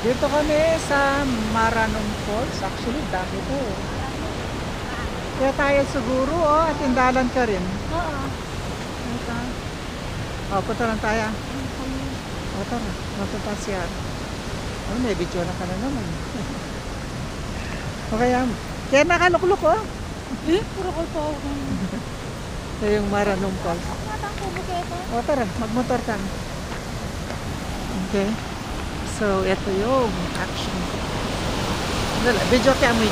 Dito kami sa Maranong Falls. Actually, dami to. Kaya tayo siguro, oh, at Indalan ka rin. Oo. Ito. Oh, punta lang tayo. O, tara. Matutas yan. Oh, may video na ka na naman. O kaya nakalukluk, oh. Puro ko po. Ito yung Maranong Falls. Matang kubo kayo ito. O, tara. Magmotor ka. Okay. So, ito yung action. Video kami.